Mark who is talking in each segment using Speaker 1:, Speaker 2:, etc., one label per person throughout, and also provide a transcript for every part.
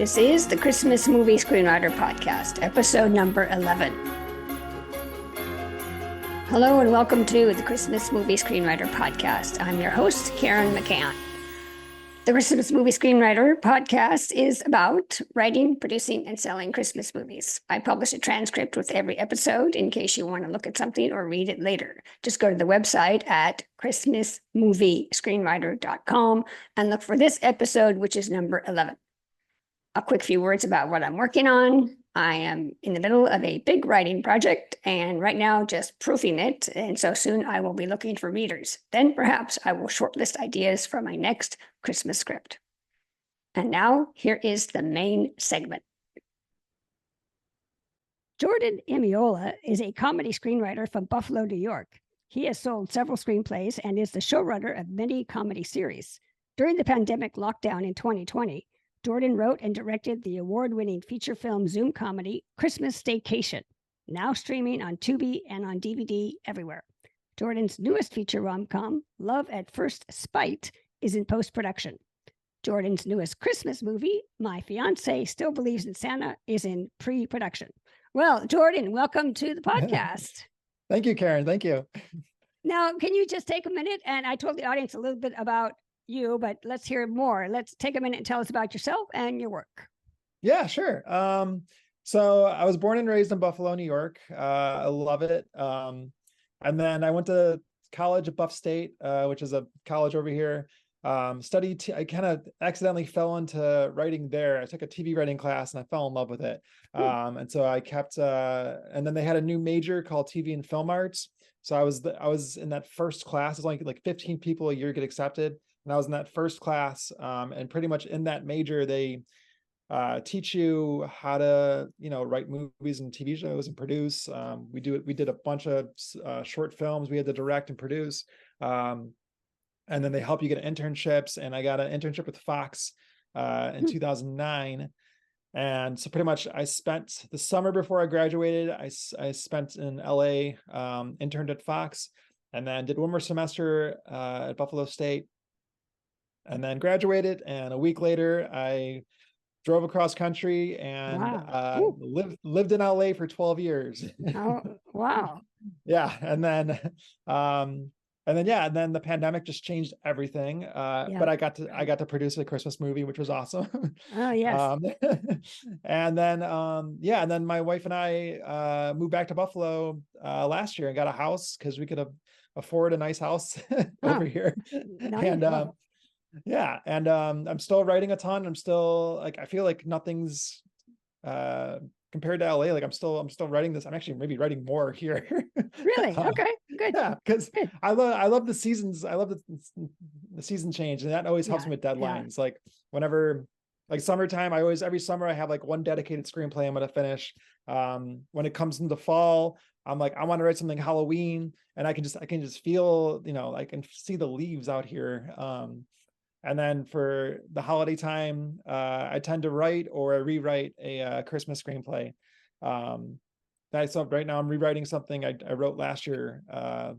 Speaker 1: This is the Christmas Movie Screenwriter Podcast, episode number 11. Hello and welcome to the Christmas Movie Screenwriter Podcast. I'm your host, Karen McCann. The Christmas Movie Screenwriter Podcast is about writing, producing, and selling Christmas movies. I publish a transcript with every episode in case you want to look at something or read it later. Just go to the website at christmasmoviescreenwriter.com and look for this episode, which is number 11. A quick few words about what I'm working on. I am in the middle of a big writing project and right now just proofing it. And so soon I will be looking for readers. Then perhaps I will shortlist ideas for my next Christmas script. And now here is the main segment. Jordan Imiola is a comedy screenwriter from Buffalo, New York. He has sold several screenplays and is the showrunner of many comedy series. During the pandemic lockdown in 2020, Jordan wrote and directed the award-winning feature film Zoom comedy Christmas Staycation, now streaming on Tubi and on DVD everywhere. Jordan's newest feature rom-com, Love at First Spite, is in post-production. Jordan's newest Christmas movie, My Fiancé Still Believes in Santa, is in pre-production. Well, Jordan, welcome to the podcast.
Speaker 2: Thank you, Karen. Thank you.
Speaker 1: Now, can you just take a minute? And I told the audience a little bit about you, but let's hear more. Let's take a minute and tell us about yourself and your work.
Speaker 2: Yeah, sure. So I was born and raised in Buffalo, New York. I love it. And then I went to college at Buff State, which is a college over here. I kind of accidentally fell into writing there. I took a TV writing class and I fell in love with it. And so I kept, and then they had a new major called TV and Film Arts. So I was in that first class. It's only like 15 people a year get accepted. And I was in that first class, and pretty much in that major, they teach you how to, write movies and TV shows and produce. We did a bunch of short films we had to direct and produce. And then they help you get internships. And I got an internship with Fox in 2009. And so pretty much I spent the summer before I graduated, I spent in LA, interned at Fox, and then did one more semester at Buffalo State. And then graduated, and a week later, I drove across country and lived in LA for 12 years.
Speaker 1: Oh, wow!
Speaker 2: Yeah, and then the pandemic just changed everything. But I got to produce a Christmas movie, which was awesome.
Speaker 1: Oh yes.
Speaker 2: And then my wife and I moved back to Buffalo last year and got a house because we could afford a nice house over here. Nice. And I'm still writing a ton. I'm still I feel like nothing's compared to LA. Like I'm still writing this. I'm actually maybe writing more here.
Speaker 1: Really? Okay, good.
Speaker 2: Yeah, because I love the seasons. I love the season change, and that always helps me with deadlines. Like whenever, like summertime, every summer I have like one dedicated screenplay I'm going to finish. When it comes into fall, I'm like, I want to write something Halloween, and I can just feel, I can see the leaves out here. And then for the holiday time, I tend to write or rewrite a Christmas screenplay. So right now I'm rewriting something I wrote last year. I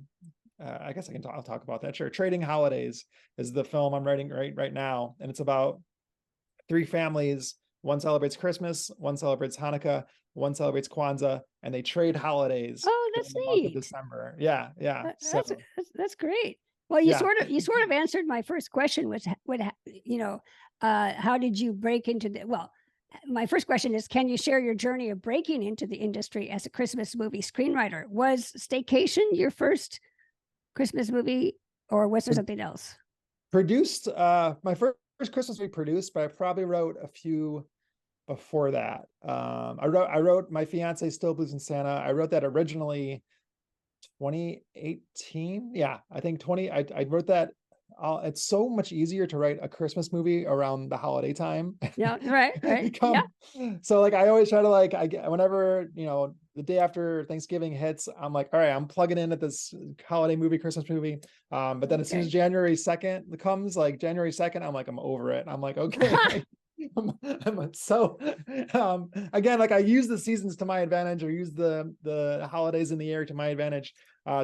Speaker 2: guess I'll talk about that. Sure. Trading Holidays is the film I'm writing right now. And it's about three families. One celebrates Christmas, one celebrates Hanukkah, one celebrates Kwanzaa, and they trade holidays.
Speaker 1: Oh, that's neat.
Speaker 2: December. Yeah.
Speaker 1: That's great. Well, you sort of answered my first question, which how did you break into my first question is, can you share your journey of breaking into the industry as a Christmas movie screenwriter? Was Staycation your first Christmas movie, or was there something else?
Speaker 2: Produced, my first Christmas movie produced, but I probably wrote a few before that. I wrote My Fiancé Still Believes in Santa. I wrote that originally 2018. Yeah, I think I wrote that. It's so much easier to write a Christmas movie around the holiday time.
Speaker 1: Yeah, right.
Speaker 2: So I always try to whenever, the day after Thanksgiving hits, I'm like, all right, I'm plugging in at this holiday movie, Christmas movie. But then as soon as January 2nd comes, January 2nd, I'm like, I'm over it. I'm like, okay. Again, I use the seasons to my advantage, or use the holidays in the year to my advantage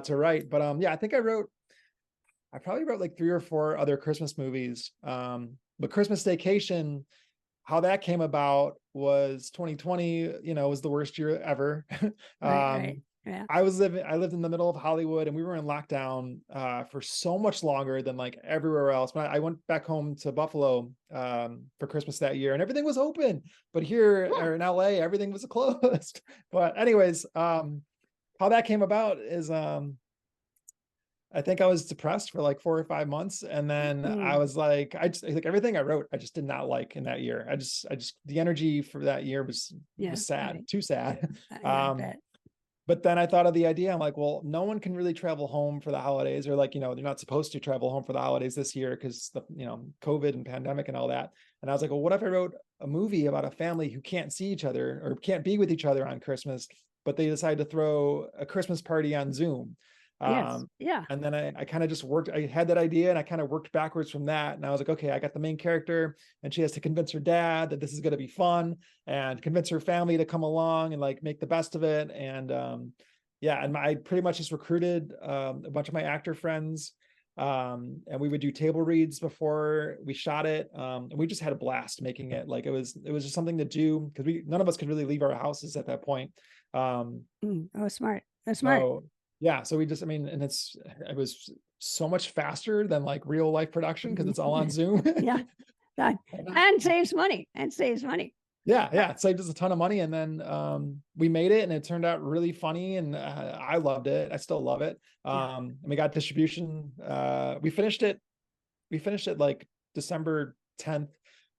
Speaker 2: to write. But I think I probably wrote 3 or 4 other Christmas movies. But Christmas Staycation, how that came about was 2020, was the worst year ever.
Speaker 1: Right. Yeah.
Speaker 2: I lived in the middle of Hollywood, and we were in lockdown for so much longer than like everywhere else. But I went back home to Buffalo for Christmas that year, and everything was open. But here or in LA, everything was closed. But anyways, how that came about is I think I was depressed for like 4 or 5 months. And then I was like, like everything I wrote, I just did not like in that year. I just, the energy for that year was sad,
Speaker 1: right.
Speaker 2: too sad.
Speaker 1: Yeah, I bet.
Speaker 2: But then I thought of the idea. I'm like, well, no one can really travel home for the holidays, or like, they're not supposed to travel home for the holidays this year because the, COVID and pandemic and all that. And I was like, well, what if I wrote a movie about a family who can't see each other or can't be with each other on Christmas, but they decide to throw a Christmas party on Zoom?
Speaker 1: Yes. Yeah.
Speaker 2: And then I kind of just worked, I had that idea and I kind of worked backwards from that. And I was like, okay, I got the main character and she has to convince her dad that this is going to be fun and convince her family to come along and like make the best of it. And and I pretty much just recruited a bunch of my actor friends. And we would do table reads before we shot it. And we just had a blast making it. Like it was just something to do because none of us could really leave our houses at that point.
Speaker 1: Smart. That's smart.
Speaker 2: So, yeah, so we just, and it was so much faster than like real life production because it's all on Zoom.
Speaker 1: Yeah. And saves money.
Speaker 2: Yeah, it saved us a ton of money. And then we made it and it turned out really funny and I loved it. I still love it. And we got distribution. We finished it like December 10th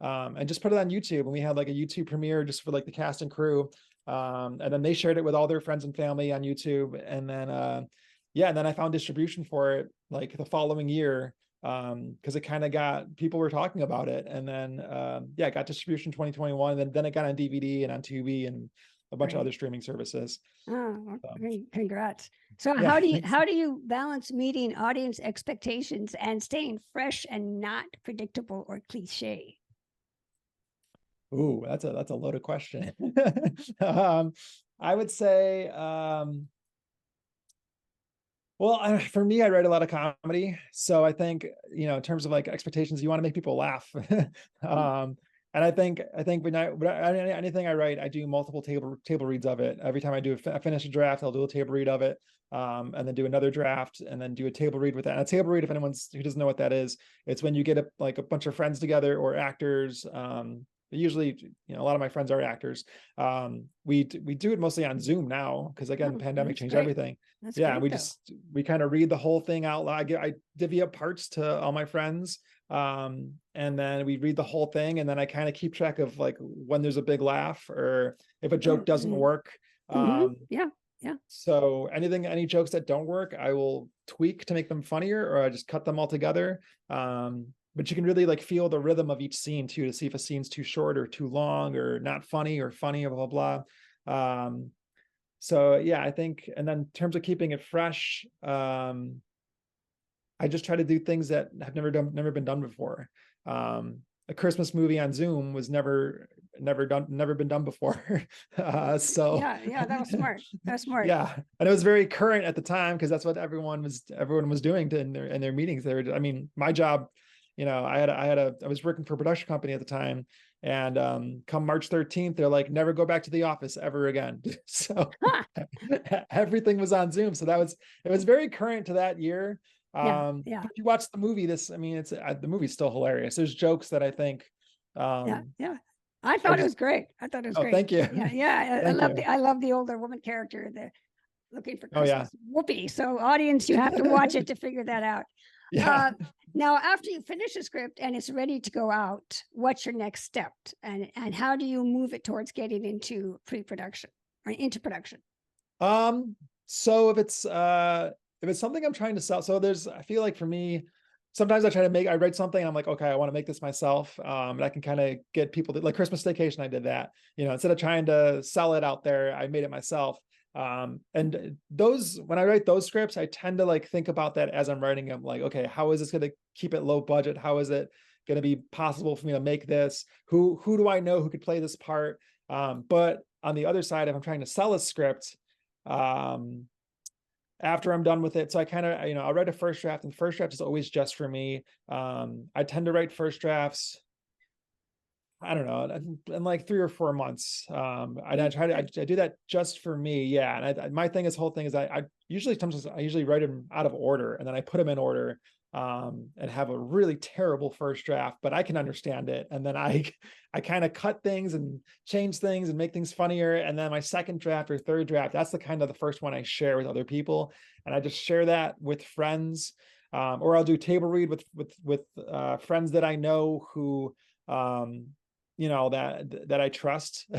Speaker 2: and just put it on YouTube. And we had like a YouTube premiere just for like the cast and crew. And then they shared it with all their friends and family on YouTube. And then, and then I found distribution for it like the following year because it kind of people were talking about it. And then, I got distribution 2021. And then it got on DVD and on Tubi and a bunch of other streaming services.
Speaker 1: Oh, congrats. So how do you balance meeting audience expectations and staying fresh and not predictable or cliche?
Speaker 2: Ooh, that's a loaded question. I would say, for me, I write a lot of comedy. So I think, in terms of like expectations, you want to make people laugh. And I think when anything I write, I do multiple table reads of it. Every time I finish a draft, I'll do a table read of it. And then do another draft and then do a table read with that. And a table read, if who doesn't know what that is, it's when you get a bunch of friends together or actors, usually, a lot of my friends are actors. We do it mostly on Zoom now because again, the pandemic changed everything. We kind of read the whole thing out loud. I divvy up parts to all my friends, and then we read the whole thing, and then I kind of keep track of like when there's a big laugh or if a joke doesn't work. So any jokes that don't work, I will tweak to make them funnier, or I just cut them all together. But you can really like feel the rhythm of each scene too, to see if a scene's too short or too long or not funny or funny or blah, blah. So yeah, I think, and then in terms of keeping it fresh, I just try to do things that have never been done before. A Christmas movie on Zoom was never been done before. So
Speaker 1: that was smart.
Speaker 2: Yeah, and it was very current at the time because that's what everyone was doing in their meetings. My job, I was working for a production company at the time, and come March 13th, they're like, never go back to the office ever again. So everything was on Zoom. So it was very current to that year. If you watch the movie, the movie's still hilarious. There's jokes that I think,
Speaker 1: I thought it was great. Great.
Speaker 2: Thank you.
Speaker 1: I love the older woman character, the looking for Christmas. Whoopee. So audience, you have to watch it to figure that out. Now, after you finish a script and it's ready to go out, what's your next step? And how do you move it towards getting into pre-production or into production?
Speaker 2: So if it's something I'm trying to sell, I feel like for me, sometimes I write something and I'm like, okay, I want to make this myself. And I can kind of get people to, like Christmas Vacation, I did that, instead of trying to sell it out there, I made it myself. And when I write those scripts, I tend to like think about that as I'm writing them, like, okay, how is this going to keep it low budget? How is it going to be possible for me to make this? Who do I know who could play this part? But on the other side, if I'm trying to sell a script, after I'm done with it, so I kind of, I'll write a first draft, and the first draft is always just for me. I tend to write first drafts I don't know, in like 3 or 4 months. I do that just for me. Yeah. And my whole thing is I usually write them out of order, and then I put them in order, and have a really terrible first draft, but I can understand it. And then I kind of cut things and change things and make things funnier. And then my second draft or third draft, that's the first one I share with other people. And I just share that with friends. Or I'll do table read with friends that I know who, that I trust.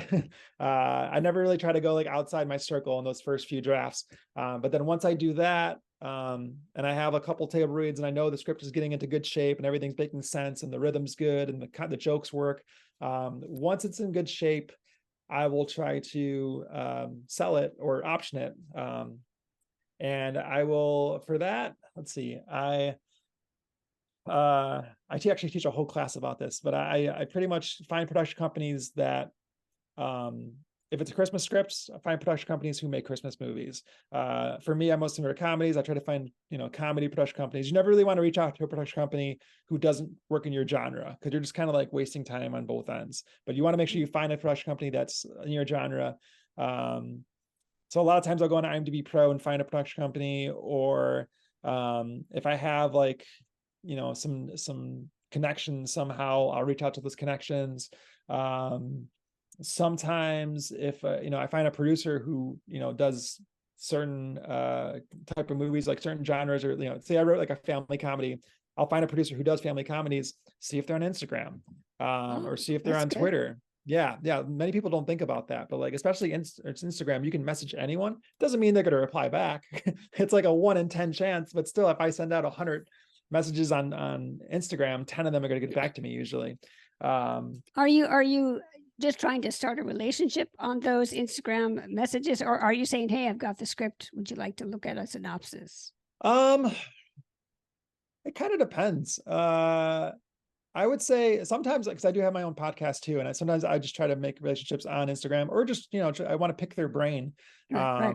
Speaker 2: I never really try to go like outside my circle in those first few drafts. But then once I do that, and I have a couple table reads, and I know the script is getting into good shape and everything's making sense and the rhythm's good and the jokes work. Once it's in good shape, I will try to sell it or option it. And I will, for that, let's see, I actually teach a whole class about this, but I pretty much find production companies that, if it's a Christmas script, I find production companies who make Christmas movies. For me, I'm mostly into comedies. I try to find, comedy production companies. You never really want to reach out to a production company who doesn't work in your genre, because you're just kind of like wasting time on both ends. But you want to make sure you find a production company that's in your genre. So a lot of times I'll go on IMDb Pro and find a production company, or if I have like, some connections somehow, I'll reach out to those connections. Sometimes if I find a producer who does certain type of movies, like certain genres, or say I wrote like a family comedy, I'll find a producer who does family comedies, see if they're on Instagram, or see if they're on Twitter. Yeah. Many people don't think about that, but like, especially it's Instagram, you can message anyone. Doesn't mean they're going to reply back. It's like a 1 in 10 chance, but still, if I send out 100 messages on Instagram, 10 of them are going to get back to me usually.
Speaker 1: Are you just trying to start a relationship on those Instagram messages, or are you saying, hey, I've got the script, would you like to look at a synopsis?
Speaker 2: It kind of depends. I would say sometimes, because I do have my own podcast too, and sometimes I just try to make relationships on Instagram, or just I want to pick their brain.
Speaker 1: Right.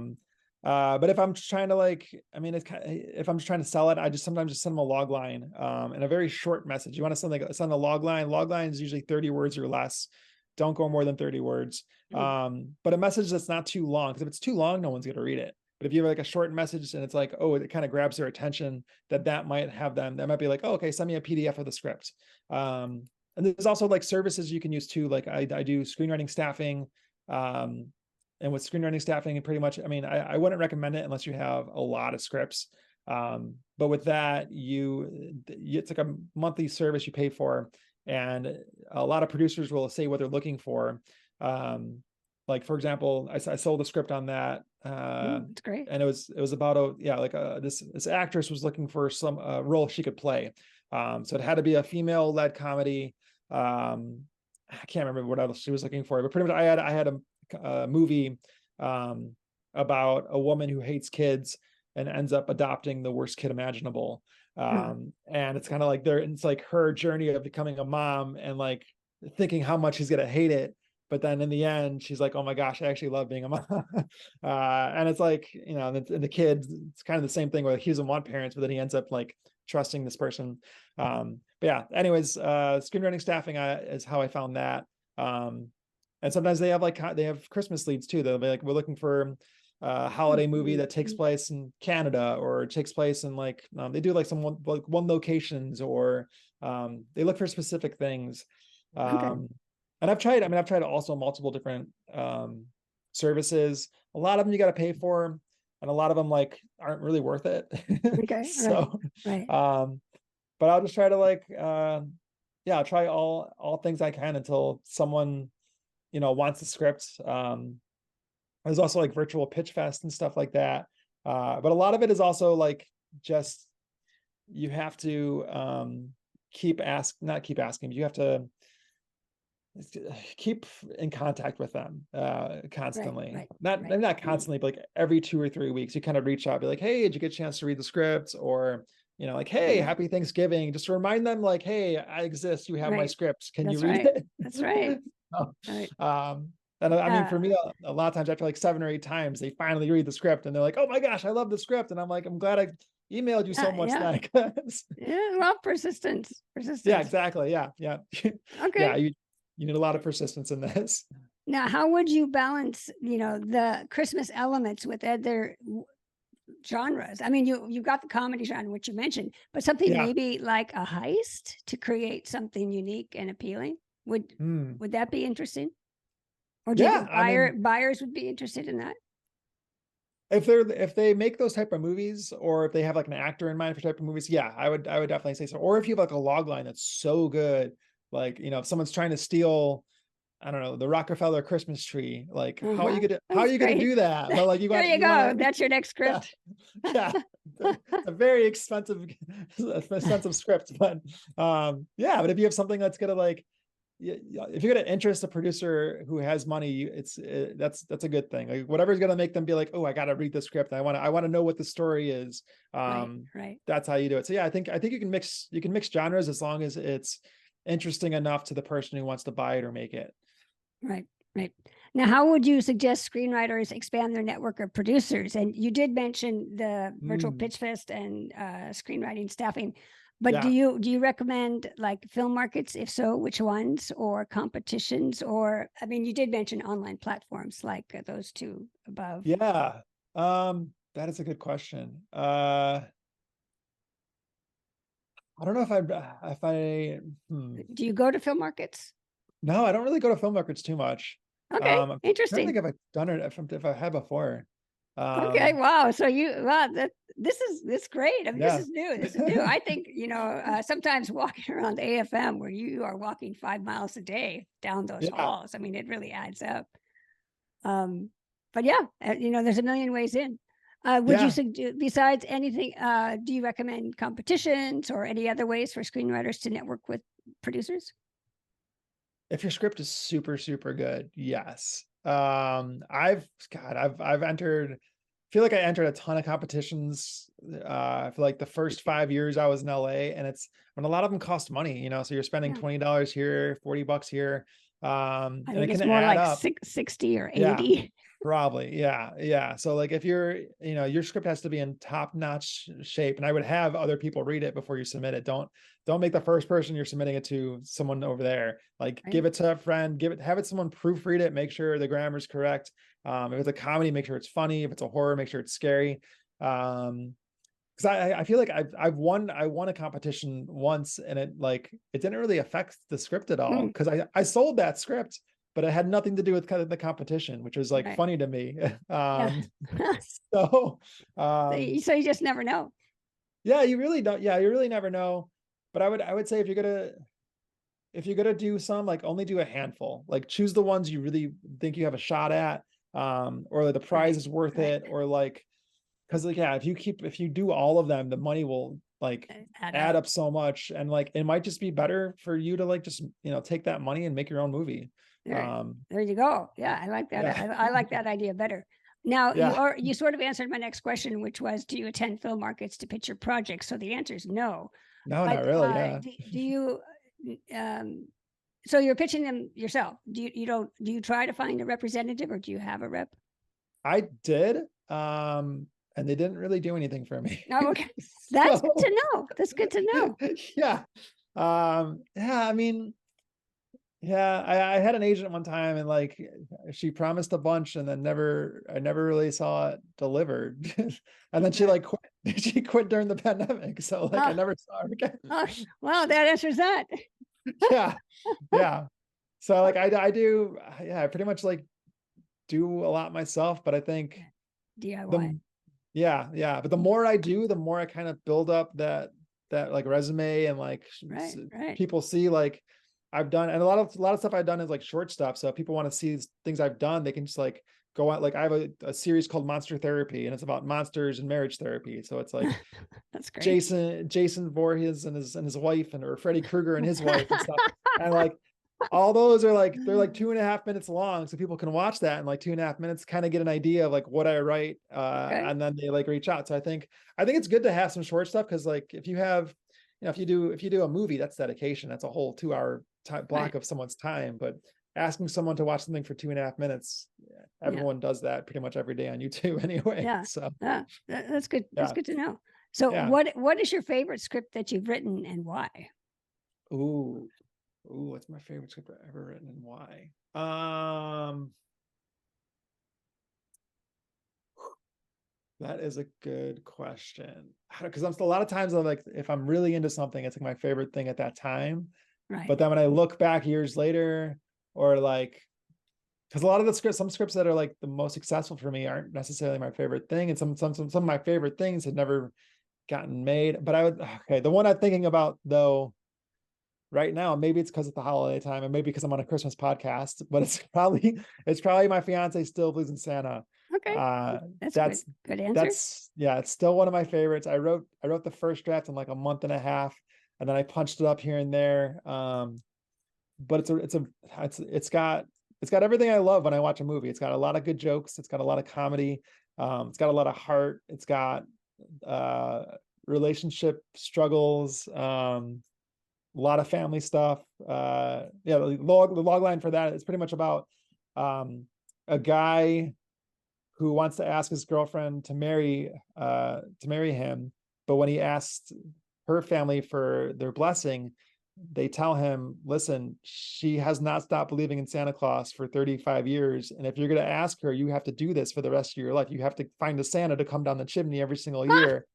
Speaker 2: But if I'm trying to if I'm just trying to sell it, I just sometimes just send them a log line, and a very short message. You want to send a log line. Log line is usually 30 words or less. Don't go more than 30 words. But a message that's not too long, because if it's too long, no one's going to read it. But if you have like a short message and it's like, oh, it kind of grabs their attention, that might be like, oh, okay, send me a PDF of the script. And there's also like services you can use too. Like I do screenwriting staffing. And with screenwriting staffing, pretty much, I wouldn't recommend it unless you have a lot of scripts. But with that, it's like a monthly service you pay for. And a lot of producers will say what they're looking for. Like, for example, I sold a script on that.
Speaker 1: That's great.
Speaker 2: And it was about this actress was looking for some role she could play. So it had to be a female-led comedy. I can't remember what else she was looking for, but pretty much I had a movie about a woman who hates kids and ends up adopting the worst kid imaginable. And it's kind of like it's like her journey of becoming a mom and like thinking how much she's gonna hate it. But then in the end, she's like, oh my gosh, I actually love being a mom. And it's like, and the kid, it's kind of the same thing where he doesn't want parents, but then he ends up like trusting this person. But yeah, anyways, screenwriting staffing is how I found that. And sometimes they have Christmas leads too. They'll be like, we're looking for a holiday movie that takes place in Canada, or takes place in they do like one locations, or they look for specific things. And I've tried also multiple different services. A lot of them you got to pay for, and a lot of them aren't really worth it.
Speaker 1: Okay.
Speaker 2: So,
Speaker 1: right.
Speaker 2: But I'll just try to I'll try all things I can until someone, wants the script. There's also like virtual pitch fest and stuff like that. But a lot of it is also just, you have to not keep asking, but you have to keep in contact with them constantly. Not constantly, but every 2 or 3 weeks, you kind of reach out, be like, hey, did you get a chance to read the script? Or, hey, happy Thanksgiving. Just remind them hey, I exist. You have my script. Can you read it?
Speaker 1: That's right.
Speaker 2: And for me, a lot of times after 7 or 8 times, they finally read the script and they're like, oh my gosh, I love the script. And I'm like, I'm glad I emailed you so much then.
Speaker 1: Well, persistence.
Speaker 2: Yeah, exactly. Yeah.
Speaker 1: Okay.
Speaker 2: Yeah. you need a lot of persistence in this.
Speaker 1: Now, how would you balance, the Christmas elements with other genres? I mean, you've got the comedy genre, which you mentioned, but something
Speaker 2: Yeah.
Speaker 1: maybe like a heist to create something unique and appealing. Would that be interesting? Or do you
Speaker 2: Yeah,
Speaker 1: think
Speaker 2: I mean,
Speaker 1: buyers would be interested in that?
Speaker 2: if they make those type of movies, or if they have like an actor in mind for type of movies, yeah, I would definitely say so. Or if you have like a log line that's so good, like, if someone's trying to steal, I don't know, the Rockefeller Christmas tree, like how are you
Speaker 1: That's
Speaker 2: gonna
Speaker 1: great.
Speaker 2: do that? But like
Speaker 1: There you
Speaker 2: you
Speaker 1: go.
Speaker 2: want to,
Speaker 1: That's your next
Speaker 2: yeah,
Speaker 1: script.
Speaker 2: yeah, it's a very expensive script, but yeah, but if you have something that's gonna like, if you're gonna interest a producer who has money, that's a good thing. Like whatever's gonna make them be like, oh, I gotta read the script. I want to know what the story is.
Speaker 1: Right.
Speaker 2: That's how you do it. So yeah, I think you can mix genres as long as it's interesting enough to the person who wants to buy it or make it.
Speaker 1: Right. Now, how would you suggest screenwriters expand their network of producers? And you did mention the virtual pitch fest and screenwriting staffing, but do
Speaker 2: Yeah.
Speaker 1: you recommend like film markets? If so, which ones, or competitions? Or I mean, you did mention online platforms like those two above.
Speaker 2: Yeah. That is a good question. I don't know
Speaker 1: Do you go to film markets?
Speaker 2: no, I don't really go to film records too much.
Speaker 1: Okay,
Speaker 2: I'm trying to
Speaker 1: interesting.
Speaker 2: think if I've done it, if I have before.
Speaker 1: Okay, wow. So this is great. I mean, this
Speaker 2: Yeah.
Speaker 1: is new. This is new. I think, sometimes walking around AFM where you are walking 5 miles a day down those
Speaker 2: Yeah.
Speaker 1: halls, I mean, it really adds up. But yeah, there's a million ways in. Would you
Speaker 2: Yeah.
Speaker 1: besides anything, do you recommend competitions or any other ways for screenwriters to network with producers?
Speaker 2: If your script is super, super good, yes. I've entered, I feel like I entered a ton of competitions for like the first 5 years I was in LA, and it's when a lot of them cost money, so you're spending
Speaker 1: Yeah.
Speaker 2: $20 here, $40 here.
Speaker 1: I
Speaker 2: And
Speaker 1: think
Speaker 2: it can
Speaker 1: it's more
Speaker 2: add
Speaker 1: like
Speaker 2: up.
Speaker 1: 60 or
Speaker 2: Yeah.
Speaker 1: 80.
Speaker 2: Probably. Yeah. So like if your script has to be in top-notch shape, and I would have other people read it before you submit it. Don't make the first person you're submitting it to someone over there. Like
Speaker 1: Right.
Speaker 2: give it to a friend, have it someone proofread it, make sure the grammar's correct. If it's a comedy, make sure it's funny. If it's a horror, make sure it's scary. Because I feel like I won a competition once, and it didn't really affect the script at all, because I sold that script, but it had nothing to do with kind of the competition, which was like
Speaker 1: Right.
Speaker 2: funny to me.
Speaker 1: Yeah.
Speaker 2: So
Speaker 1: So you just never know.
Speaker 2: yeah, you really don't. Yeah, you really never know. But I would say if you're gonna do some, like only do a handful. Like choose the ones you really think you have a shot at, or like the prize is worth it, or like, because like yeah, if you do all of them, the money will like add up so much, and like it might just be better for you to like just take that money and make your own movie.
Speaker 1: There you go. Yeah, I like that.
Speaker 2: Yeah.
Speaker 1: I like that idea better. Now
Speaker 2: Yeah.
Speaker 1: you sort of answered my next question, which was, do you attend film markets to pitch your projects? So the answer is no.
Speaker 2: No, not
Speaker 1: But
Speaker 2: really. Yeah.
Speaker 1: do you? So you're pitching them yourself. Do you try to find a representative, or do you have a rep?
Speaker 2: I did. And they didn't really do anything for me.
Speaker 1: No, okay. That's good to know. That's good to know.
Speaker 2: Yeah. Yeah, I mean, yeah, I had an agent one time, and like she promised a bunch, and then I never really saw it delivered. And then she like quit. She quit during the pandemic. So like I never saw her again.
Speaker 1: Oh, well, that answers that.
Speaker 2: Yeah. Yeah. So like I do, yeah, I pretty much like do a lot myself, but I think
Speaker 1: DIY.
Speaker 2: yeah. But the more I do, the more I kind of build up that like resume, and like
Speaker 1: Right.
Speaker 2: people see like I've done, and a lot of stuff I've done is like short stuff. So if people want to see things I've done, they can just like go out. Like I have a series called Monster Therapy, and it's about monsters and marriage therapy. So it's like
Speaker 1: That's great.
Speaker 2: Jason Voorhees and his wife, or Freddy Krueger and his wife and stuff. And like all those are like, they're like 2.5 minutes long, so people can watch that in like 2.5 minutes, kind of get an idea of like what I write, and then they like reach out. So I think it's good to have some short stuff, because like if you have, if you do a movie, that's dedication. That's a whole 2 hour block of someone's time. But asking someone to watch something for 2.5 minutes, everyone does that pretty much every day on YouTube anyway.
Speaker 1: Yeah.
Speaker 2: So
Speaker 1: that's good. That's good to know. So what is your favorite script that you've written, and why?
Speaker 2: Ooh. Ooh, what's my favorite script I've ever written and why? That is a good question. Because I'm still, a lot of times I'm like, if I'm really into something, it's like my favorite thing at that time.
Speaker 1: Right.
Speaker 2: But then when I look back years later, or like, because a lot of the scripts, some scripts that are like the most successful for me aren't necessarily my favorite thing, and some of my favorite things had never gotten made. But I would, okay, the one I'm thinking about though right now, maybe it's because it's the holiday time, and maybe because I'm on a Christmas podcast, but it's probably My Fiance Still Believes in Santa.
Speaker 1: Okay.
Speaker 2: Uh,
Speaker 1: That's
Speaker 2: that's
Speaker 1: good answer.
Speaker 2: that's yeah, it's still one of my favorites. I wrote the first draft in like a month and a half, and then I punched it up here and there. But it's got everything I love when I watch a movie. It's got a lot of good jokes. It's got a lot of comedy. It's got a lot of heart. It's got uh, relationship struggles. A lot of family stuff. Yeah, the log line for that is pretty much about a guy who wants to ask his girlfriend to marry him, but when he asks her family for their blessing, they tell him, listen, she has not stopped believing in Santa Claus for 35 years. And if you're going to ask her, you have to do this for the rest of your life. You have to find a Santa to come down the chimney every single year.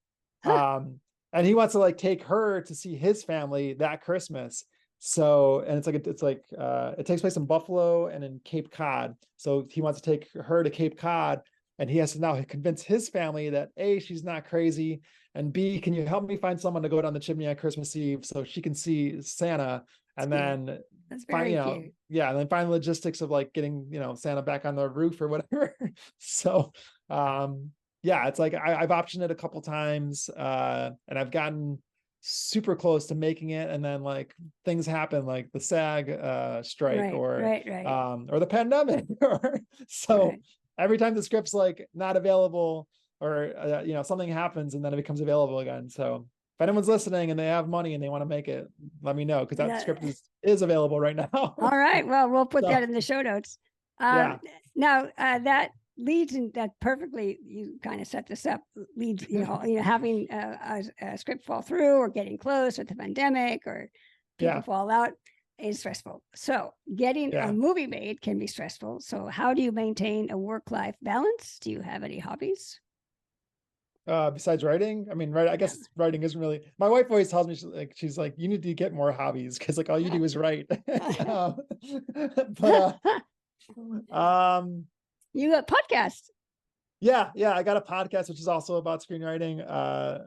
Speaker 2: And he wants to like take her to see his family that Christmas. So, and it takes place in Buffalo and in Cape Cod. So he wants to take her to Cape Cod, and he has to now convince his family that A, she's not crazy, and B, can you help me find someone to go down the chimney on Christmas Eve so she can see Santa? And then
Speaker 1: that's very cute.
Speaker 2: yeah, and then find the logistics of like getting, Santa back on the roof or whatever. So, yeah, it's like I've optioned it a couple times, and I've gotten super close to making it, and then like things happen, like the SAG strike,
Speaker 1: Right,
Speaker 2: or
Speaker 1: right.
Speaker 2: or the pandemic, or so
Speaker 1: Right.
Speaker 2: every time the script's like not available, or something happens, and then it becomes available again. So if anyone's listening and they have money and they want to make it, let me know, because that script is available right now.
Speaker 1: All right. Well, we'll put
Speaker 2: So,
Speaker 1: that in the show notes.
Speaker 2: yeah.
Speaker 1: Now that leads in that perfectly. You kind of set this up. Leads, having a script fall through, or getting close with the pandemic, or people fall out is stressful. So getting a movie made can be stressful. So how do you maintain a work-life balance? Do you have any hobbies?
Speaker 2: Besides writing, I mean, I guess writing isn't really, my wife always tells me, she's like, you need to get more hobbies, because like all you do is write. But
Speaker 1: you got podcasts.
Speaker 2: Yeah, I got a podcast which is also about screenwriting.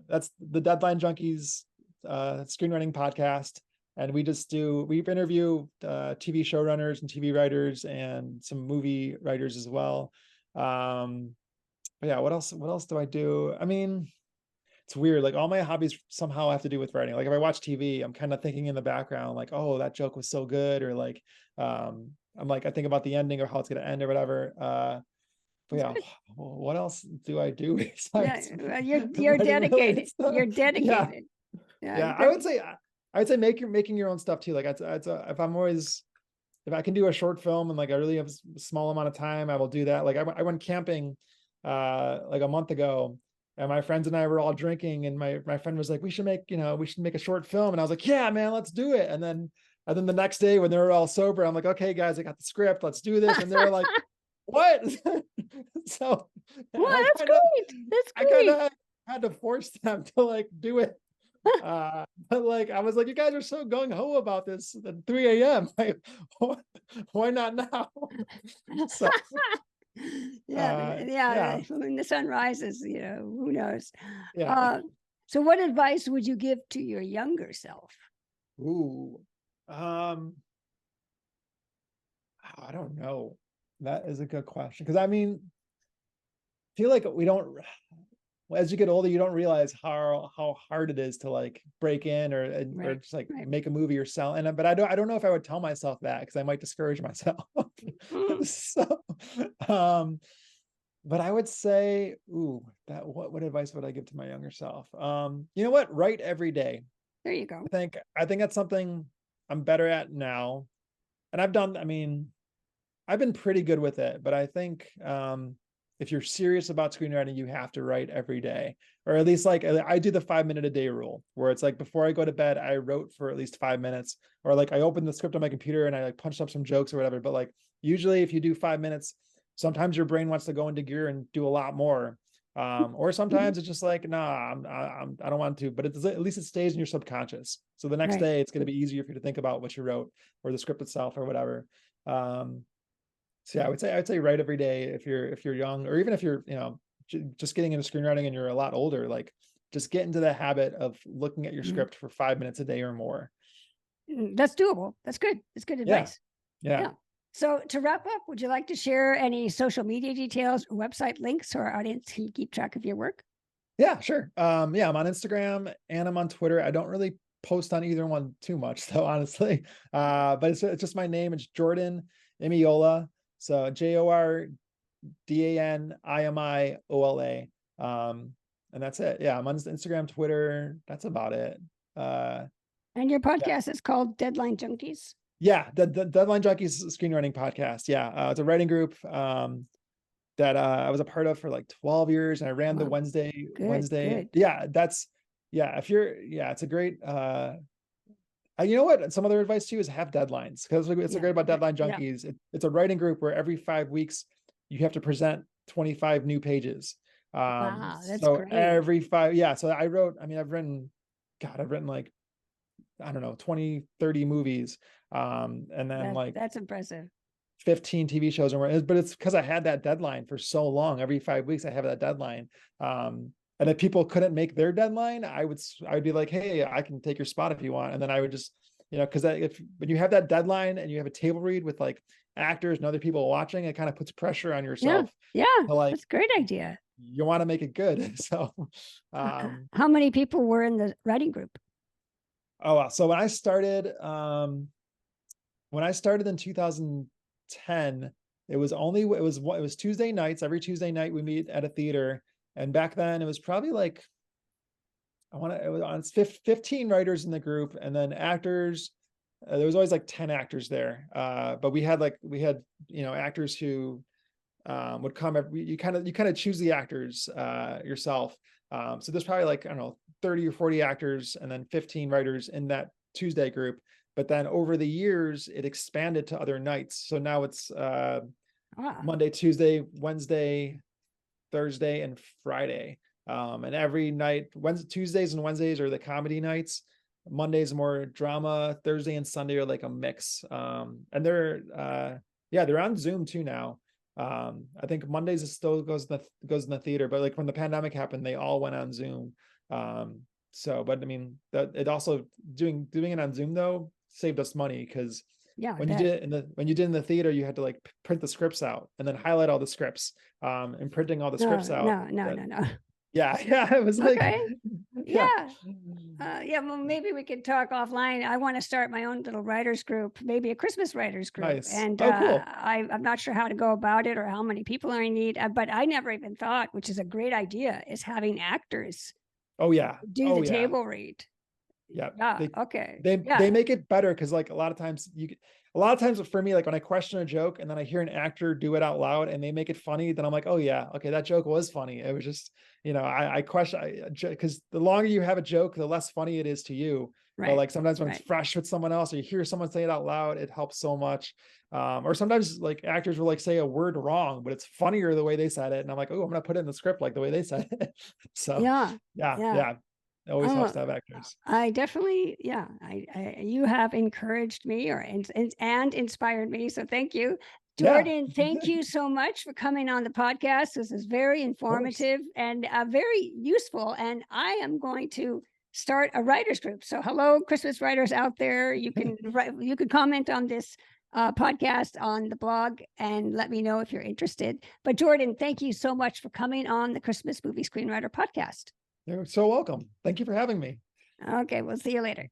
Speaker 2: That's the Deadline Junkies screenwriting podcast. And we interview TV showrunners and TV writers and some movie writers as well. But yeah, what else do I do? I mean, it's weird. Like all my hobbies somehow have to do with writing. Like if I watch TV, I'm kind of thinking in the background, like, oh, that joke was so good, or like, I'm like, I think about the ending or how it's going to end or whatever. But yeah, what else do I do besides
Speaker 1: you're dedicated. You're dedicated.
Speaker 2: Yeah. I would say making your own stuff too. Like if I can do a short film and like I really have a small amount of time, I will do that. Like I went camping like a month ago, and my friends and I were all drinking, and my friend was like, we should make a short film, and I was like, yeah, man, let's do it. And then the next day when they were all sober, I'm like, okay, guys, I got the script, let's do this. And they were like, what? So
Speaker 1: well, that's great.
Speaker 2: I kind of had to force them to like do it. But like I was like, you guys are so gung-ho about this at 3 a.m. Like, why not now? So
Speaker 1: when the sun rises, who knows.
Speaker 2: Yeah.
Speaker 1: So what advice would you give to your younger self?
Speaker 2: Ooh. I don't know. That is a good question, because I mean, I feel like as you get older, you don't realize how hard it is to like break in or just like make a movie or sell. But I don't know if I would tell myself that, because I might discourage myself. So, but I would say, what advice would I give to my younger self? You know what? Write every day.
Speaker 1: There you go.
Speaker 2: I think that's something I'm better at now. And I've been pretty good with it, but I think if you're serious about screenwriting, you have to write every day, or at least like I do the 5 minute a day rule, where it's like before I go to bed, I wrote for at least 5 minutes, or like I open the script on my computer and I like punched up some jokes or whatever. But like usually if you do 5 minutes, sometimes your brain wants to go into gear and do a lot more. Or sometimes it's just like, nah, I don't want to, but at least it stays in your subconscious. So the next day it's going to be easier for you to think about what you wrote or the script itself or whatever. So yeah, I'd say write every day if you're young, or even if you're, just getting into screenwriting and you're a lot older, like just get into the habit of looking at your script for 5 minutes a day or more.
Speaker 1: That's doable. That's good. That's good advice.
Speaker 2: Yeah.
Speaker 1: So to wrap up, would you like to share any social media details or website links so our audience can keep track of your work?
Speaker 2: Yeah, sure. Yeah, I'm on Instagram and I'm on Twitter. I don't really post on either one too much though, honestly. But it's just my name. It's Jordan Imiola. So JordanImiola. And that's it. Yeah, I'm on Instagram, Twitter. That's about it.
Speaker 1: And your podcast is called Deadline Junkies?
Speaker 2: Yeah, the Deadline Junkies screenwriting podcast. Yeah, it's a writing group that I was a part of for like 12 years, and I ran the Wednesday.
Speaker 1: Good.
Speaker 2: Yeah, it's a great. You know what? Some other advice too is have deadlines, because it's great about Deadline Junkies. It's a writing group where every 5 weeks you have to present 25 new pages.
Speaker 1: Wow, that's
Speaker 2: so
Speaker 1: great.
Speaker 2: Every 5, yeah. So I've written like, I don't know, 20, 30 movies. And then
Speaker 1: that's impressive.
Speaker 2: 15 TV shows, but it's because I had that deadline for so long. Every 5 weeks I have that deadline. And if people couldn't make their deadline, I would be like, hey, I can take your spot if you want. And then I would just, because when you have that deadline and you have a table read with like actors and other people watching, it kind of puts pressure on yourself.
Speaker 1: Yeah, that's a great idea.
Speaker 2: You want to make it good. So
Speaker 1: how many people were in the writing group?
Speaker 2: Oh, so when I started in 2010, it was Tuesday nights. Every Tuesday night we meet at a theater. And back then it was probably like, it was 15 writers in the group, and then actors. There was always like 10 actors there. But we had actors who would come. You kind of choose the actors yourself. So there's probably like, I don't know, 30 or 40 actors and then 15 writers in that Tuesday group. But then over the years, it expanded to other nights. So now it's Monday, Tuesday, Wednesday, Thursday, and Friday. And every night, Tuesdays and Wednesdays are the comedy nights. Mondays more drama. Thursday and Sunday are like a mix. And they're on Zoom too now. I think Mondays it still goes in the theater, but like when the pandemic happened, they all went on Zoom. But I mean, that it also doing it on Zoom though saved us money, because when you did it in the theater, you had to like print the scripts out and then highlight all the scripts. And printing all the scripts out.
Speaker 1: No.
Speaker 2: Yeah, it was like,
Speaker 1: okay. Well, maybe we could talk offline. I want to start my own little writers group, maybe a Christmas writers group.
Speaker 2: Nice.
Speaker 1: And
Speaker 2: cool.
Speaker 1: I'm not sure how to go about it or how many people I need, but I never even thought, which is a great idea, is having actors do the table read.
Speaker 2: Yeah.
Speaker 1: Okay.
Speaker 2: They make it better, because like a lot of times for me, like when I question a joke and then I hear an actor do it out loud and they make it funny, then I'm like, oh yeah, okay, that joke was funny. It was just, I question, because the longer you have a joke, the less funny it is to you. Right. But like sometimes when it's fresh with someone else, or you hear someone say it out loud, it helps so much. Or sometimes like actors will like say a word wrong, but it's funnier the way they said it. And I'm like, oh, I'm going to put it in the script like the way they said it. So yeah. It always helps to have actors.
Speaker 1: I definitely, you have encouraged me and inspired me. So thank you. Jordan, thank you so much for coming on the podcast. This is very informative and very useful. And I am going to start a writers group. So hello, Christmas writers out there. You can comment on this podcast on the blog and let me know if you're interested. But Jordan, thank you so much for coming on the Christmas Movie Screenwriter podcast.
Speaker 2: You're so welcome. Thank you for having me.
Speaker 1: Okay, we'll see you later.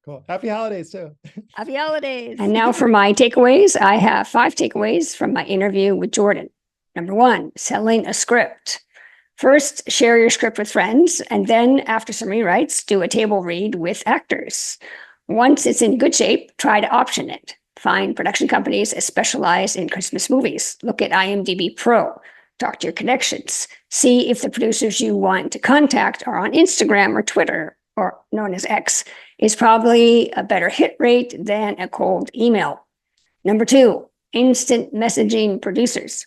Speaker 2: Cool. Happy holidays too.
Speaker 1: Happy holidays. And now for my takeaways. I have 5 takeaways from my interview with Jordan. Number 1, selling a script. First, share your script with friends, and then after some rewrites, do a table read with actors. Once it's in good shape, try to option it. Find production companies that specialize in Christmas movies. Look at IMDb Pro. Talk to your connections. See if the producers you want to contact are on Instagram or Twitter, or known as X, is probably a better hit rate than a cold email. Number 2, instant messaging producers.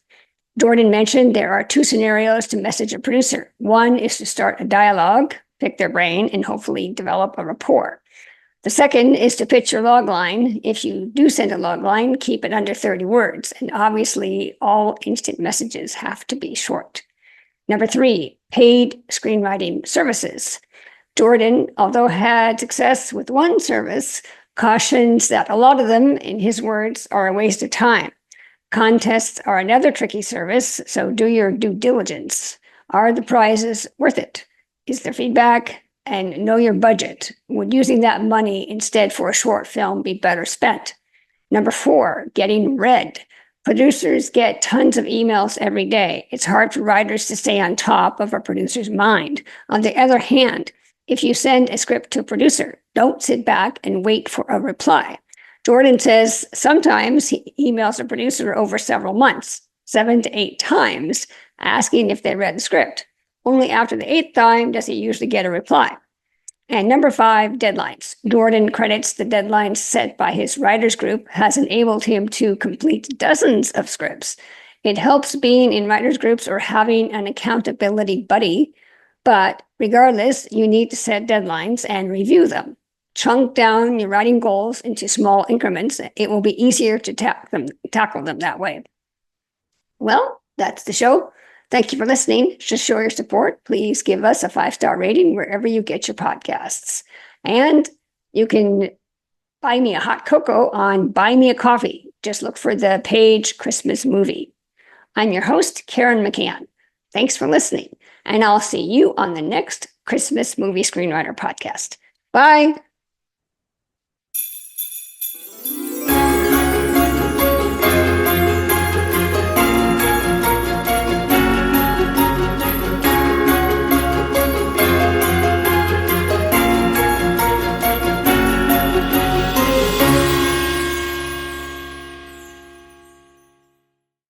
Speaker 1: Jordan mentioned there are 2 scenarios to message a producer. One is to start a dialogue, pick their brain, and hopefully develop a rapport. The second is to pitch your log line. If you do send a log line, keep it under 30 words. And obviously, all instant messages have to be short. Number 3, paid screenwriting services. Jordan, although had success with one service, cautions that a lot of them, in his words, are a waste of time. Contests are another tricky service, so do your due diligence. Are the prizes worth it? Is there feedback? And know your budget. Would using that money instead for a short film be better spent? Number 4, getting read. Producers get tons of emails every day. It's hard for writers to stay on top of a producer's mind. On the other hand, if you send a script to a producer, don't sit back and wait for a reply. Jordan says sometimes he emails a producer over several months, 7 to 8 times, asking if they read the script. Only after the 8th time does he usually get a reply. And number 5, deadlines. Jordan credits the deadlines set by his writers group has enabled him to complete dozens of scripts. It helps being in writers groups or having an accountability buddy, but regardless, you need to set deadlines and review them. Chunk down your writing goals into small increments. It will be easier to tackle them that way. Well, that's the show. Thank you for listening. To show your support, please give us a 5-star rating wherever you get your podcasts. And you can buy me a hot cocoa on Buy Me a Coffee. Just look for the page Christmas Movie. I'm your host, Karen McCann. Thanks for listening, and I'll see you on the next Christmas Movie Screenwriter podcast. Bye.